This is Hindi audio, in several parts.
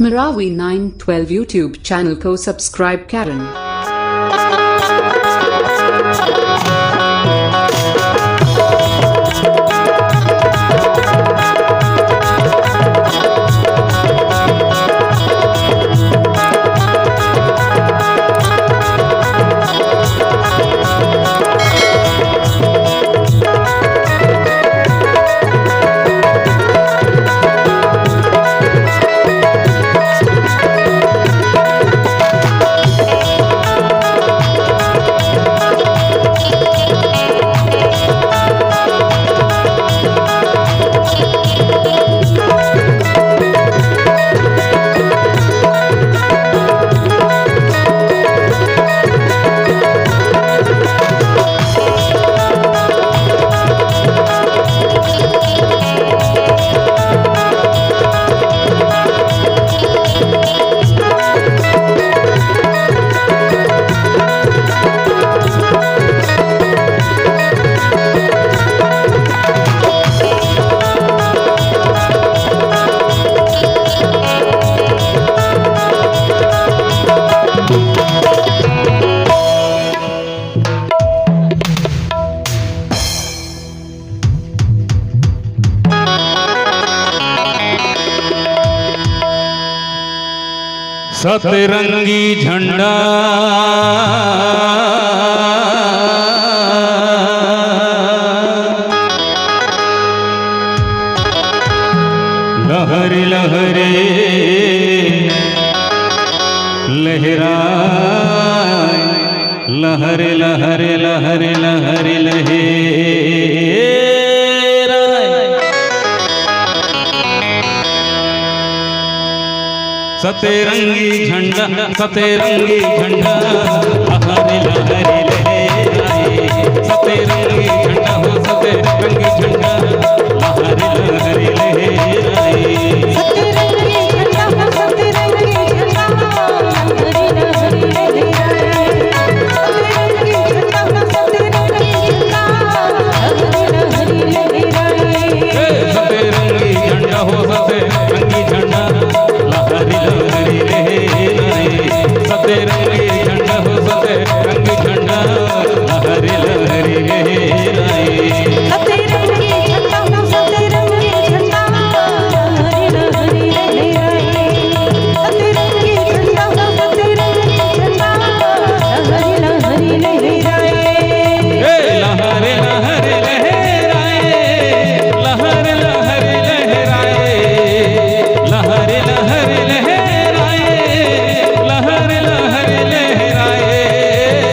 Marawi 912 YouTube चैनल को सब्सक्राइब करें। सतरंगी झंडा लहरे लहरे लहराए, लहरे लहरे लहरे लहरे लहराए। सतरंगी झंडा सतरंगी झंडा लहरे लहरे लहराए। सतरंगी झंडा हो सतरंगी झंडा लहरे लहरे लहराए। सतरंगी झंडा हो सतरंगी झंडा लहरे लहरे लहराए। सतरंगी झंडा हो सतरंगी झंडा लहरे लहरे लहराए। सतरंगी झंडा हो सतरंगी झंडा लहरे लहरे लहराए। सतरंगी झंडा हो सतरंगी झंडा लहरे लहरे लहराए। सतरंगी झंडा हो सतरंगी झंडा लहरे लहरे लहराए। सतरंगी झंडा हो सतरंगी झंडा लहरे लहरे लहराए। लहरे लहरे लहराए, लहरे लहरे लहराए। लहरे लहरे लहराए, लहरे लहरे लहराए।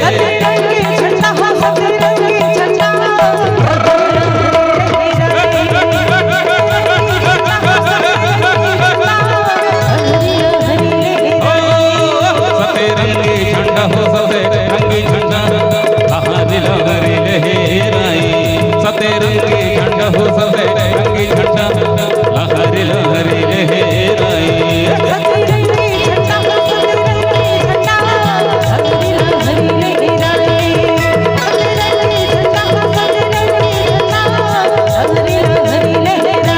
सतरंगी झंडा हो सतरंगी झंडा सतरंगी झंडा हो सतरंगी झंडा लहरे लहरे लहराए। सतरंगी झंडा हो सतरंगी झंडा लहरे लहरे लहराए। सतरंगी झंडा हो सतरंगी झंडा लहरे लहरे लहराए। सतरंगी झंडा हो सतरंगी झंडा लहरे लहरे लहराए।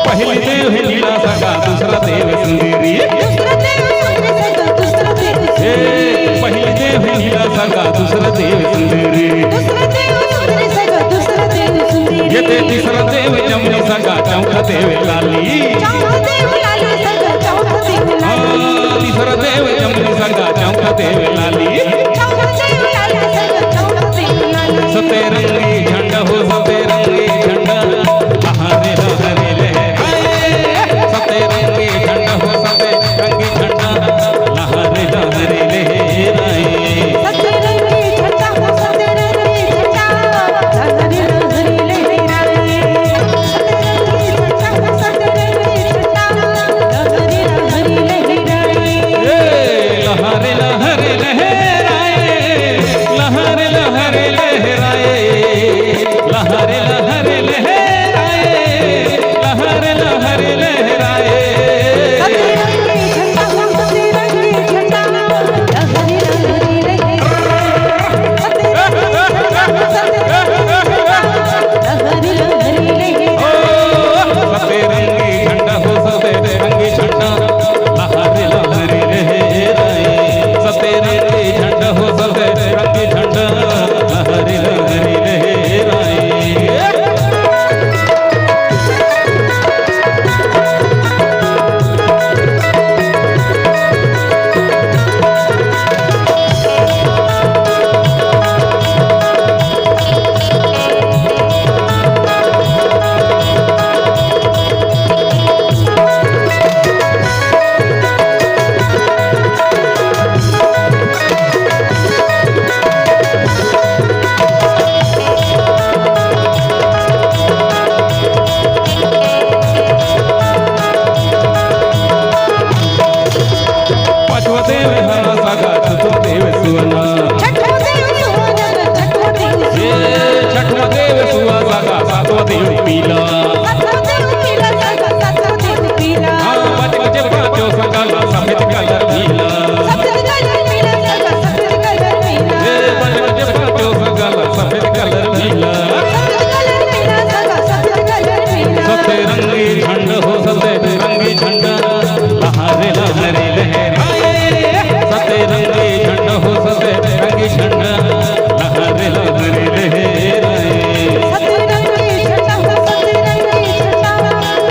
पहली देव है नीला सगा, दूसरा देव सुंदरी। दूसरा देव सुंदर सगा, दूसरा देव पहली देव है नीला सगा, दूसरा देव सुंदरी। दूसरा देव सुंदर सगा, दूसरा देव सुंदरी। ये तीसरा देव जमनी सगा, चौथा देव लाली। चौथा देव लाली सगा, चौथा देव लाली। तीसरा देव जमनी सगा, चौथा देव लाली। चौथा देव लाली सगा, चौथा देव लाली। सतरंगी झंडा हो सतरंगी झंडा लहरे लहरे लहराए। सतरंगी झंडा हो सतरंगी झंडा लहरे लहरे लहराए। सतरंगी झंडा हो सतरंगी झंडा सतदेव पीला सतदेव पीला सतदेव पीला बच बच पाँचों सकल सफेद कलर पीला सफेद कलर पीला सफेद कलर पीला बच बच पाँचों सकल सफेद कलर पीला सफेद कलर पीला सफेद कलर पीला सतरंगी झंड हो सतरंगी झंडा लहरे लहरे लहराए सतरंगी झंड हो सतरंगी झंडा लहरे लहरे लहराए सतरंगी झंडा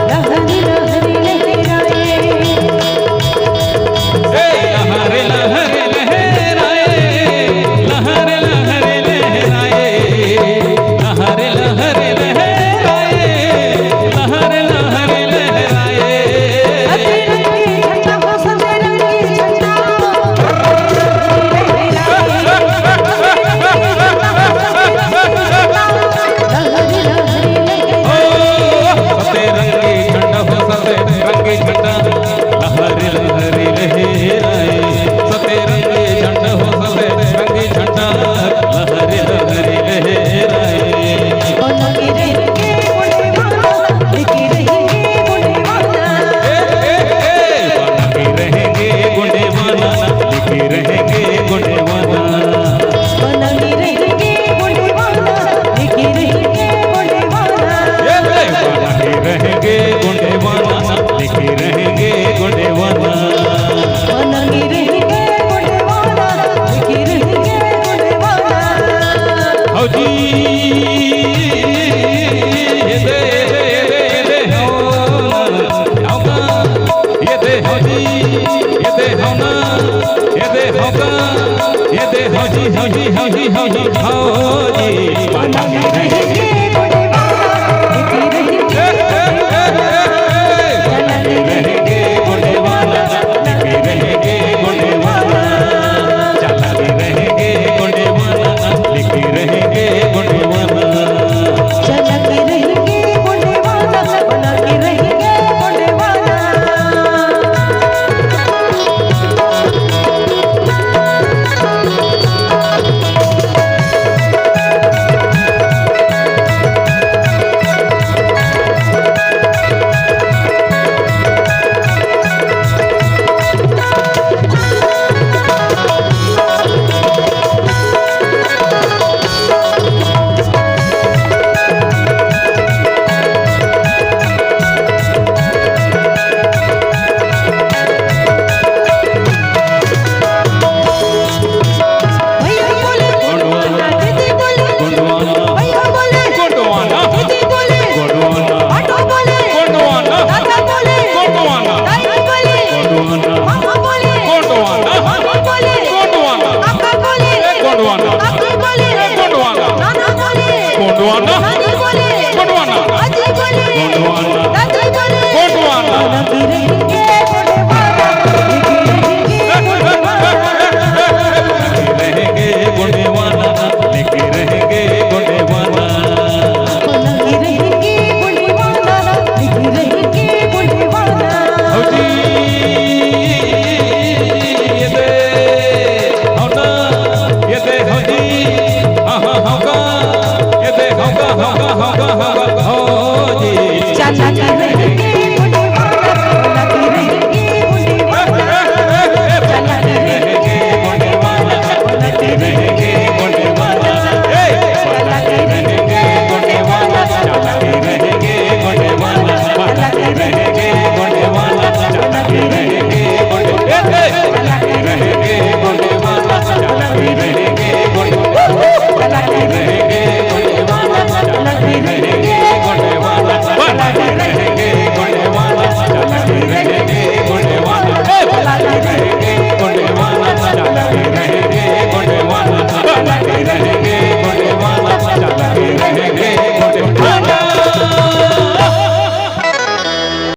लहरी लहरी लहराए लहरे लहरे लहराए लहरे लहरे लहराए लहरे लहरे लहराए लहरे लहरे लहराए सतरंगी झंडा सतरंगी झंडा लहरी लहरी सतरंगी झंडा हो सतरंगी झंडा लहरे लहरे लहराए सतरंगी झंडा हो सतरंगी झंडा लहरे लहरे लहराए लगी रहेंगे बुढ़े वाला लगी रहेंगे बुढ़े वाला लगे रहेंगे गुंडे वाला लिखे रहेंगे गुंडे वाला लगी रहेंगे बुढ़े वाला लगी रहेंगे बुढ़े वाला लगे रहेंगे गुंडे वाला लिखे रहेंगे गुंडे वाला लगी रहेंगे बुढ़े वाला लगी रहेंगे बुढ़े वाला हौजी ये दे हो होगा ये दे हौजी ये दे होना ये दे होगा ये दे हौजी हौजी हौजी हौजी हौजी लगे रहेंगे बुढ़े वाला लगी रहेंगे रहेंगे गुंडे वाला लिखे रहेंगे गुंडे वाला चलाते रहेंगे गुंडे वाला लिखे रहेंगे गुंडे वाला लगी रहेंगे बुढ़े वाला लगी रहेंगे बुढ़े वाला भैया बोले गोंडवाना दीदी बोले गोंडवाना भैया बोले गोंडवाना दीदी बोले गोंडवाना ऑटो बोले गोंडवाना दादा बोले गोंडवाना दादी बोले गोंडवाना मामा बोले गोंडवाना मामी बोले गोंडवाना काका बोले गोंडवाना काकी बोले गोंडवाना नाना बोले गोंडवाना नानी बोले गोंडवाना अजी बोले गोंडवाना दादी बोले गोंडवाना लगी रहेंगे बुढ़े वाला लगी रहेंगे बुढ़े वाला रहेंगे गुंडे वाला लिखे रहेंगे गुंडे वाला लगी रहेंगे बुढ़े वाला लगी रहेंगे बुढ़े वाला हौजी ये दे होना ये दे हौजी हाँ हाँ होगा ये दे होगा होगा होगा होगा